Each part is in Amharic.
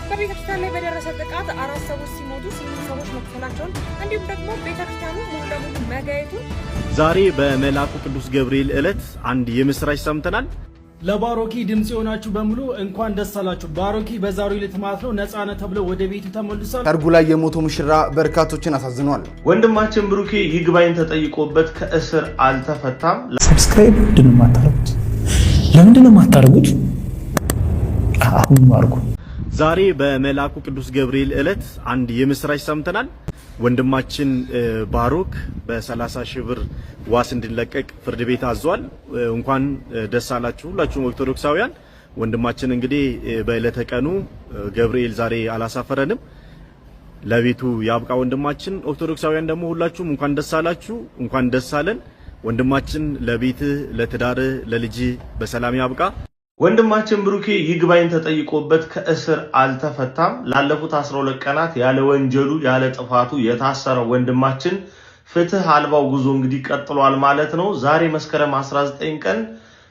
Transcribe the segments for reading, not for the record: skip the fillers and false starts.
በቤተክርስቲያን ላይ በደረሰ ጥቃት 4 ሰዎች ሲሞቱ 8 ሰዎች መቁሰላቸውን እንዲሁም ደግሞ ቤተክርስቲያኑ ሙሉ ለሙሉ መጋየቱን ዛሬ በመልአኩ ቅዱስ ገብርኤል ዕለት አንድ የምስራች ሰምተናል። ለባሮኪ ድምጽ የሆናችሁ በሙሉ እንኳን ደስ አላችሁ። ባሮኪ በዛሬው ዕለት ማለት ነው ነፃነት ተብሎ ወደ ቤቱ ተመልሷል። ሰርጉ ላይ የሞተው ሙሽራ በርካቶችን አሳዝኗል። ወንድማችን ብሩኬ ይግባኝ ተጠይቆበት ከእስር አልተፈታም። ሰብስክራይብ ለምንድነው የማታደርጉት? አሁን ማርኩ። ዛሬ በመልአኩ ቅዱስ ገብርኤል ዕለት አንድ የምስራች ሰምተናል። ወንድማችን ባሮክ በ30 ሺህ ብር ዋስ እንዲለቀቅ ፍርድ ቤት አዟል። እንኳን ደስ አላችሁ ሁላችሁም ኦርቶዶክሳውያን። ወንድማችን እንግዲህ በዕለተ ቀኑ ገብርኤል ዛሬ አላሳፈረንም። ለቤቱ ያብቃ ወንድማችን። ኦርቶዶክሳውያን ደግሞ ሁላችሁም እንኳን ደስ አላችሁ፣ እንኳን ደስ አለን። ወንድማችን ለቤትህ፣ ለትዳርህ፣ ለልጅ በሰላም ያብቃ። ወንድማችን ብሩኬ ይግባኝ ተጠይቆበት ከእስር አልተፈታም። ላለፉት 12 ቀናት ያለ ወንጀሉ ያለ ጥፋቱ የታሰረው ወንድማችን ፍትህ አልባው ጉዞ እንግዲህ ቀጥሏል ማለት ነው። ዛሬ መስከረም 19 ቀን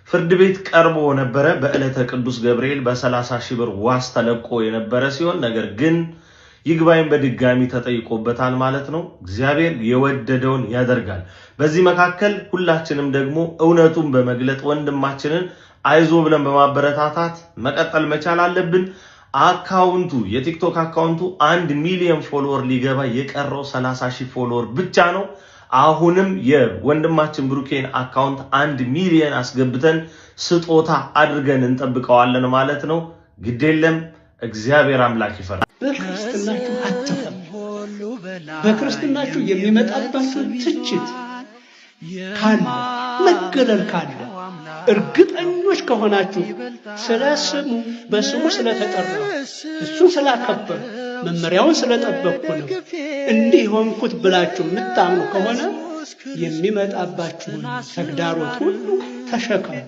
ፍርድ ቤት ቀርቦ ነበረ። በዕለተ ቅዱስ ገብርኤል በ30 ሺህ ብር ዋስ ተለቆ የነበረ ሲሆን ነገር ግን ይግባኝ በድጋሚ ተጠይቆበታል ማለት ነው። እግዚአብሔር የወደደውን ያደርጋል። በዚህ መካከል ሁላችንም ደግሞ እውነቱን በመግለጥ ወንድማችንን አይዞ ብለን በማበረታታት መቀጠል መቻል አለብን። አካውንቱ የቲክቶክ አካውንቱ 1 ሚሊዮን ፎሎወር ሊገባ የቀረው 30 ሺህ ፎሎወር ብቻ ነው። አሁንም የወንድማችን ብሩኬን አካውንት 1 ሚሊዮን አስገብተን ስጦታ አድርገን እንጠብቀዋለን ማለት ነው። ግዴለም እግዚአብሔር አምላክ ይፈራ። በክርስትናችሁ አትፈሩ። በክርስትናችሁ የሚመጣባችሁ ትችት ካለ መገለል ካለ እርግጠኞች ከሆናችሁ ስለ ስሙ በስሙ ስለተጠራው እሱን ስላከበረ መመሪያውን ስለጠበቅኩ ነው እንዲህ ሆንኩት ብላችሁ የምታምኑ ከሆነ የሚመጣባችሁን ተግዳሮት ሁሉ ተሸከሙ።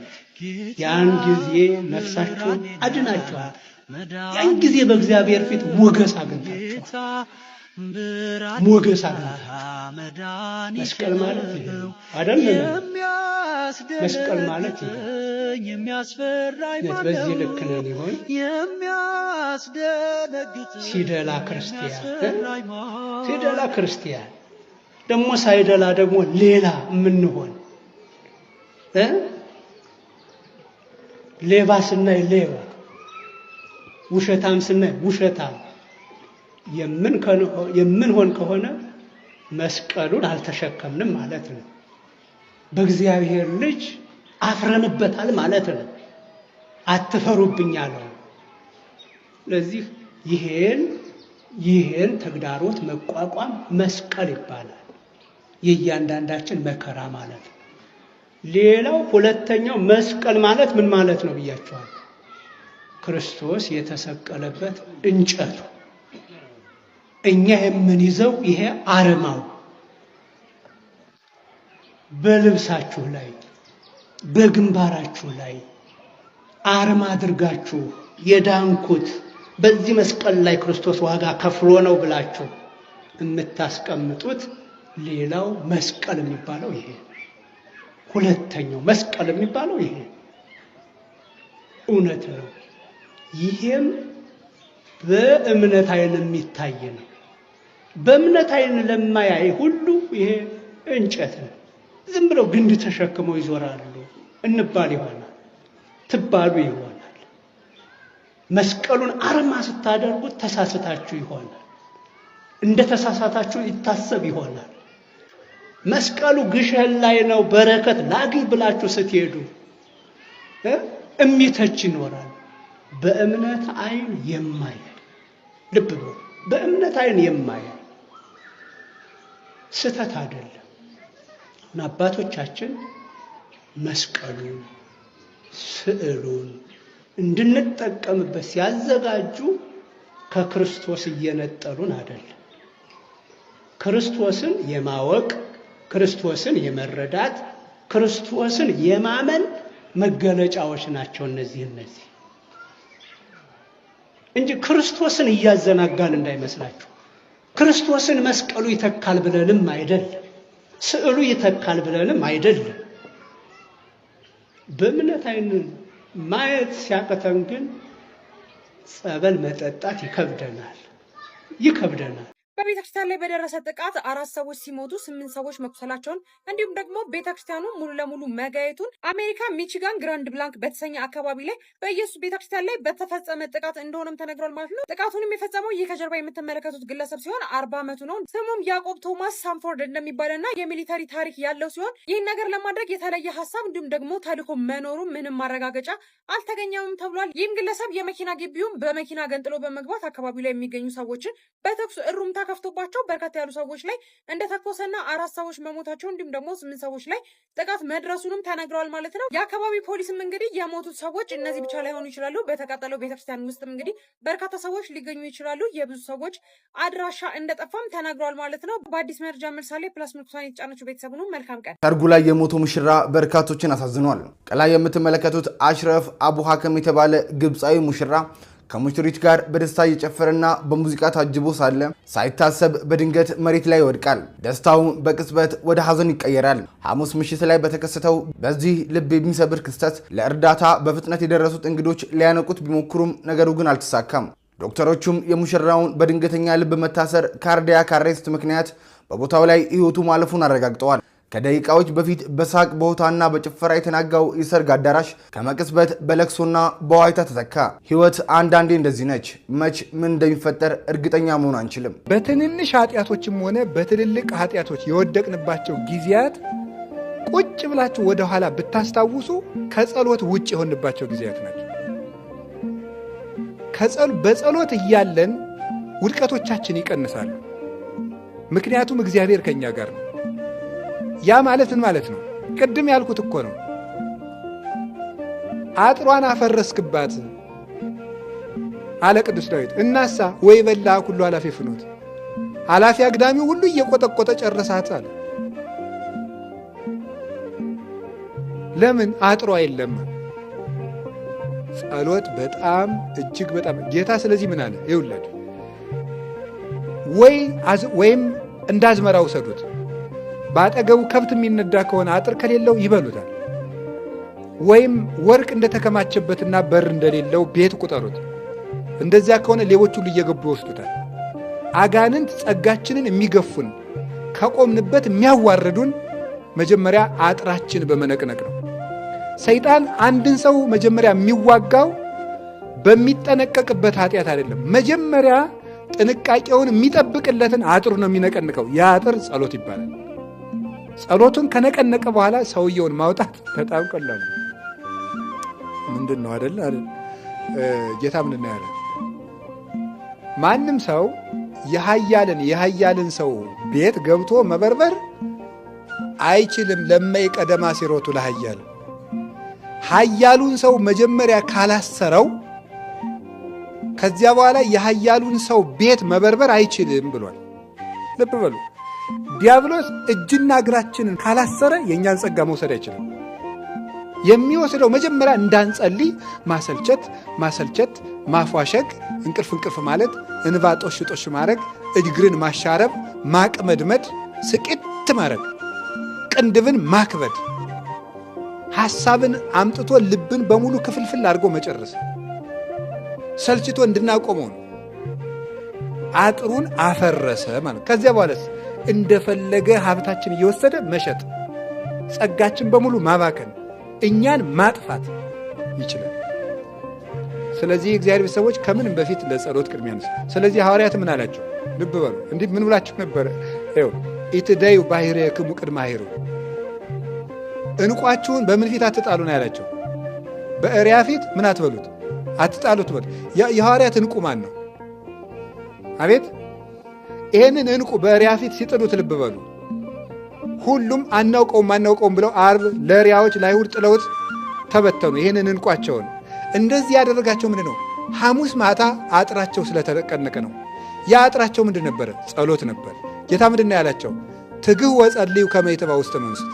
ያን ጊዜ ነፍሳችሁን አድናችኋል። ያን ጊዜ በእግዚአብሔር ፊት ሞገስ አግኝታችኋል። ሞገስ አግኝታችኋል። መስቀል ማለት ይሄ ነው አይደለም? መስቀል ማለት ይሄ በዚህ ልክ ነው ሊሆን ሲደላ ክርስቲያን ደግሞ ሳይደላ ደግሞ ሌላ የምንሆን ሌባ ስናይ ሌባ፣ ውሸታም ስናይ ውሸታም የምንሆን ከሆነ መስቀሉን አልተሸከምንም ማለት ነው። በእግዚአብሔር ልጅ አፍረንበታል ማለት ነው። አትፈሩብኝ አለው። ስለዚህ ይሄን ተግዳሮት መቋቋም መስቀል ይባላል። የእያንዳንዳችን መከራ ማለት ነው። ሌላው ሁለተኛው መስቀል ማለት ምን ማለት ነው ብያችኋል። ክርስቶስ የተሰቀለበት እንጨቱ እኛ የምንይዘው ይሄ አርማው በልብሳችሁ ላይ በግንባራችሁ ላይ አርማ አድርጋችሁ የዳንኩት በዚህ መስቀል ላይ ክርስቶስ ዋጋ ከፍሎ ነው ብላችሁ የምታስቀምጡት ሌላው መስቀል የሚባለው ይሄ። ሁለተኛው መስቀል የሚባለው ይሄ እውነት ነው። ይሄም በእምነት አይን የሚታይ ነው። በእምነት አይን ለማያይ ሁሉ ይሄ እንጨት ነው። ዝም ብለው ግንድ ተሸክመው ይዞራሉ እንባል ይሆናል፣ ትባሉ ይሆናል። መስቀሉን አርማ ስታደርጉት ተሳስታችሁ ይሆናል፣ እንደ ተሳሳታችሁ ይታሰብ ይሆናል። መስቀሉ ግሸን ላይ ነው በረከት ላግኝ ብላችሁ ስትሄዱ እሚተች ይኖራል። በእምነት አይን የማያይ ልብ በሉ፣ በእምነት አይን የማያይ ስተት አይደለም። አባቶቻችን መስቀሉን ስዕሉን እንድንጠቀምበት ሲያዘጋጁ ከክርስቶስ እየነጠሉን አይደለም። ክርስቶስን የማወቅ ክርስቶስን የመረዳት ክርስቶስን የማመን መገለጫዎች ናቸው እነዚህ እንጂ ክርስቶስን እያዘናጋን እንዳይመስላችሁ። ክርስቶስን መስቀሉ ይተካል ብለንም አይደለም፣ ስዕሉ ይተካል ብለንም አይደለም። በእምነት አይን ማየት ሲያቀተን ግን ጸበል መጠጣት ይከብደናል። በቤተክርስቲያን ላይ በደረሰ ጥቃት 4 ሰዎች ሲሞቱ 8 ሰዎች መቁሰላቸውን እንዲሁም ደግሞ ቤተክርስቲያኑ ሙሉ ለሙሉ መጋየቱን አሜሪካ ሚቺጋን ግራንድ ብላንክ በተሰኘ አካባቢ ላይ በኢየሱስ ቤተክርስቲያን ላይ በተፈጸመ ጥቃት እንደሆነም ተነግሯል ማለት ነው። ጥቃቱንም የፈጸመው ይህ ከጀርባ የምትመለከቱት ግለሰብ ሲሆን 40 ዓመቱ ነው። ስሙም ያዕቆብ ቶማስ ሳምፎርድ እንደሚባልና የሚሊተሪ ታሪክ ያለው ሲሆን ይህን ነገር ለማድረግ የተለየ ሀሳብ እንዲሁም ደግሞ ተልዕኮ መኖሩ ምንም ማረጋገጫ አልተገኘም ተብሏል። ይህም ግለሰብ የመኪና ግቢውን በመኪና ገንጥሎ በመግባት አካባቢው ላይ የሚገኙ ሰዎችን በተኩስ እሩምታ ከፍቶባቸው በርካታ ያሉ ሰዎች ላይ እንደተኮሰና 4 ሰዎች መሞታቸው እንዲሁም ደግሞ 8 ሰዎች ላይ ጥቃት መድረሱንም ተነግረዋል ማለት ነው። የአካባቢ ፖሊስም እንግዲህ የሞቱት ሰዎች እነዚህ ብቻ ላይሆኑ ይችላሉ፣ በተቃጠለው ቤተክርስቲያን ውስጥም እንግዲህ በርካታ ሰዎች ሊገኙ ይችላሉ፣ የብዙ ሰዎች አድራሻ እንደጠፋም ተነግሯል ማለት ነው። በአዲስ መረጃ ምሳሌ ፕላስ ምልክቷን የተጫነችው ቤተሰቡ ነው። መልካም ቀን። ሰርጉ ላይ የሞተው ሙሽራ በርካቶችን አሳዝኗል። ከላይ የምትመለከቱት አሽረፍ አቡ ሀከም የተባለ ግብፃዊ ሙሽራ ከሙሽሪት ጋር በደስታ እየጨፈረና በሙዚቃ ታጅቦ ሳለ ሳይታሰብ በድንገት መሬት ላይ ይወድቃል። ደስታውም በቅጽበት ወደ ሐዘን ይቀየራል። ሐሙስ ምሽት ላይ በተከሰተው በዚህ ልብ የሚሰብር ክስተት ለእርዳታ በፍጥነት የደረሱት እንግዶች ሊያነቁት ቢሞክሩም ነገሩ ግን አልተሳካም። ዶክተሮቹም የሙሽራውን በድንገተኛ ልብ መታሰር ካርዲያክ አሬስት ምክንያት በቦታው ላይ ሕይወቱ ማለፉን አረጋግጠዋል። ከደቂቃዎች በፊት በሳቅ በሆታና በጭፈራ የተናጋው የሰርግ አዳራሽ ከመቅጽበት በለቅሶና በዋይታ ተተካ። ህይወት አንዳንዴ እንደዚህ ነች። መች ምን እንደሚፈጠር እርግጠኛ መሆን አንችልም። በትንንሽ ኃጢአቶችም ሆነ በትልልቅ ኃጢአቶች የወደቅንባቸው ጊዜያት ቁጭ ብላችሁ ወደ ኋላ ብታስታውሱ ከጸሎት ውጭ የሆንባቸው ጊዜያት ናቸው። በጸሎት እያለን ውድቀቶቻችን ይቀንሳሉ። ምክንያቱም እግዚአብሔር ከኛ ጋር ነው። ያ ማለትን ማለት ነው። ቅድም ያልኩት እኮ ነው። አጥሯን አፈረስክባት አለ ቅዱስ ዳዊት። እናሳ ወይ በላ ሁሉ ኃላፊ ፍኖት፣ ኃላፊ አግዳሚው ሁሉ እየቆጠቆጠ ጨረሳት አለ። ለምን? አጥሯ የለም። ጸሎት በጣም እጅግ በጣም ጌታ ስለዚህ ምን አለ? ይውላችሁ ወይም እንዳዝመራ ውሰዱት። በአጠገቡ ከብት የሚነዳ ከሆነ አጥር ከሌለው ይበሉታል። ወይም ወርቅ እንደተከማቸበትና በር እንደሌለው ቤት ቁጠሩት። እንደዚያ ከሆነ ሌቦች ሁሉ እየገቡ ይወስዱታል። አጋንንት ጸጋችንን የሚገፉን ከቆምንበት የሚያዋርዱን መጀመሪያ አጥራችን በመነቅነቅ ነው። ሰይጣን አንድን ሰው መጀመሪያ የሚዋጋው በሚጠነቀቅበት ኃጢአት አይደለም። መጀመሪያ ጥንቃቄውን የሚጠብቅለትን አጥሩ ነው የሚነቀንቀው። ያ አጥር ጸሎት ይባላል። ጸሎቱን ከነቀነቀ በኋላ ሰውየውን ማውጣት በጣም ቀላል ነው። ምንድን ነው አይደል? ጌታ ምንድን ነው ያለ? ማንም ሰው የኃያልን ሰው ቤት ገብቶ መበርበር አይችልም። ለመይ ቀደማ ሲሮቱ ለኃያል ኃያሉን ሰው መጀመሪያ ካላሰረው ከዚያ በኋላ የኃያሉን ሰው ቤት መበርበር አይችልም ብሏል። ልብ በሉ። ዲያብሎስ እጅና እግራችንን ካላሰረ የእኛን ጸጋ መውሰድ አይችልም። የሚወስደው መጀመሪያ እንዳንጸልይ ማሰልቸት፣ ማፏሸግ፣ እንቅልፍ ማለት፣ እንባ ጦሽ ማድረግ፣ እግርን ማሻረብ፣ ማቅመድመድ፣ ስቅት ማድረግ፣ ቅንድብን ማክበድ፣ ሐሳብን አምጥቶ ልብን በሙሉ ክፍልፍል አድርጎ መጨረስ፣ ሰልችቶ እንድናቆመው ነው። አጥሩን አፈረሰ ማለት። ከዚያ በኋላስ እንደፈለገ ሀብታችን እየወሰደ መሸጥ፣ ጸጋችን በሙሉ ማባከን፣ እኛን ማጥፋት ይችላል። ስለዚህ እግዚአብሔር ቤተሰቦች ከምንም በፊት ለጸሎት ቅድሚያ ነስ። ስለዚህ ሐዋርያት ምን አላቸው? ልብ በሉ። እንዲህ ምን ብላችሁ ነበረ? ኢትደዩ ባሕርክሙ ቅድመ ኀይሩ፣ ዕንቋችሁን በምን ፊት አትጣሉ ነው ያላቸው። በእሪያ ፊት ምን አትበሉት? አትጣሉት በሉ። የሐዋርያት ዕንቁ ማን ነው? አቤት! ይህንን ዕንቁ በእሪያ ፊት ሲጥሉት ልብ በሉ። ሁሉም አናውቀውም ብለው ዓርብ ለሪያዎች ለአይሁድ ጥለውት ተበተኑ። ይህንን ዕንቋቸውን እንደዚህ ያደረጋቸው ምንድን ነው? ሐሙስ ማታ አጥራቸው ስለተቀነቀ ነው። ያ አጥራቸው ምንድን ነበረ? ጸሎት ነበር። ጌታ ምንድን ነው ያላቸው? ትግህ ወጸልዩ ከመ ይትባኡ ውስተ መንሱት፣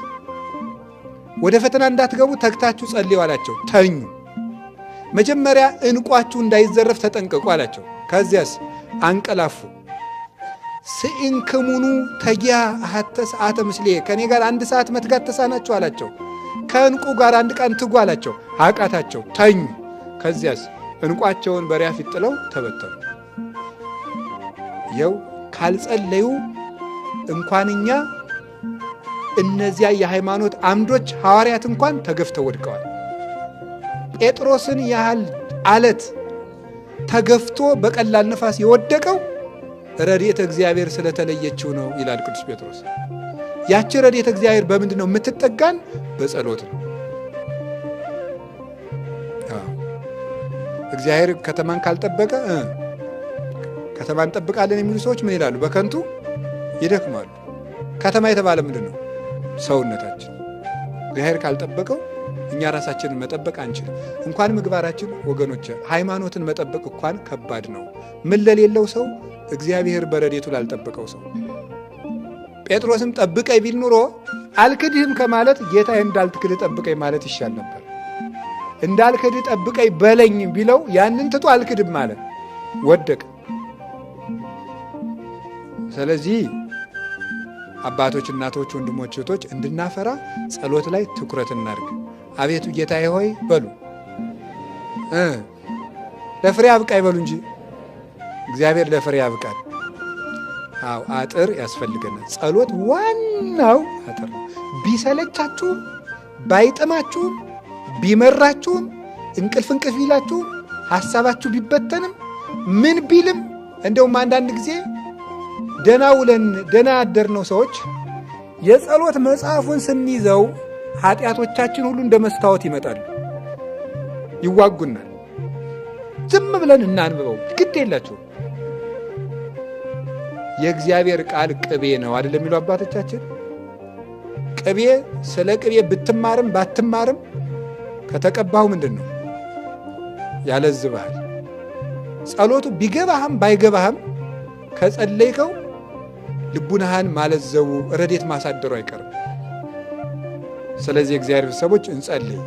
ወደ ፈተና እንዳትገቡ ተግታችሁ ጸልዩ አላቸው። ተኙ። መጀመሪያ ዕንቋችሁ እንዳይዘረፍ ተጠንቀቁ አላቸው። ከዚያስ አንቀላፉ። ስኢንክሙኑ ተጊያ አሐተ ሰዓተ ምስሌ፣ ከእኔ ጋር 1 ሰዓት መትጋት ተሳናችሁ አላቸው። ከዕንቁ ጋር 1 ቀን ትጉ አላቸው። አቃታቸው፣ ተኙ። ከዚያስ እንቋቸውን በሪያ ፊት ጥለው ተበተኑ። ይኸው ካልጸለዩ እንኳንኛ እነዚያ የሃይማኖት አምዶች ሐዋርያት እንኳን ተገፍተው ወድቀዋል። ጴጥሮስን ያህል አለት ተገፍቶ በቀላል ነፋስ የወደቀው ረድኤተ እግዚአብሔር ስለተለየችው ነው ይላል ቅዱስ ጴጥሮስ። ያቺ ረድኤተ እግዚአብሔር በምንድን ነው የምትጠጋን? በጸሎት ነው። እግዚአብሔር ከተማን ካልጠበቀ ከተማን እንጠብቃለን የሚሉ ሰዎች ምን ይላሉ? በከንቱ ይደክማሉ። ከተማ የተባለ ምንድን ነው? ሰውነታችን። እግዚአብሔር ካልጠበቀው እኛ ራሳችንን መጠበቅ አንችልም። እንኳን ምግባራችን ወገኖች፣ ሃይማኖትን መጠበቅ እንኳን ከባድ ነው። ምን ለሌለው ሰው እግዚአብሔር በረድኤቱ ላልጠበቀው ሰው። ጴጥሮስም ጠብቀኝ ቢል ኑሮ አልክድህም ከማለት ጌታዬ እንዳልትክድ ጠብቀኝ ማለት ይሻል ነበር። እንዳልክድ ጠብቀኝ በለኝ ቢለው ያንን ትቶ አልክድም ማለት ወደቀ። ስለዚህ አባቶች፣ እናቶች፣ ወንድሞች፣ እህቶች እንድናፈራ ጸሎት ላይ ትኩረት እናድርግ። አቤቱ ጌታዬ ሆይ በሉ፣ ለፍሬ አብቃይ በሉ እንጂ እግዚአብሔር ለፍሬ ያብቃል። አዎ አጥር ያስፈልገናል። ጸሎት ዋናው አጥር ነው። ቢሰለቻችሁም ባይጥማችሁም ቢመራችሁም እንቅልፍ ቢላችሁም ሐሳባችሁ ቢበተንም ምን ቢልም እንደውም አንዳንድ ጊዜ ደና ውለን ደና ያደርነው ሰዎች የጸሎት መጽሐፉን ስንይዘው ኃጢአቶቻችን ሁሉ እንደ መስታወት ይመጣሉ፣ ይዋጉናል። ዝም ብለን እናንብበው፣ ግድ የላቸው። የእግዚአብሔር ቃል ቅቤ ነው አይደለም የሚሉ አባቶቻችን። ቅቤ ስለ ቅቤ ብትማርም ባትማርም ከተቀባው ምንድን ነው ያለዝብሃል። ጸሎቱ ቢገባህም ባይገባህም ከጸለይከው ልቡናህን ማለዘቡ ረድኤት ማሳደሩ አይቀርም። ስለዚህ እግዚአብሔር ሰዎች እንጸልይ።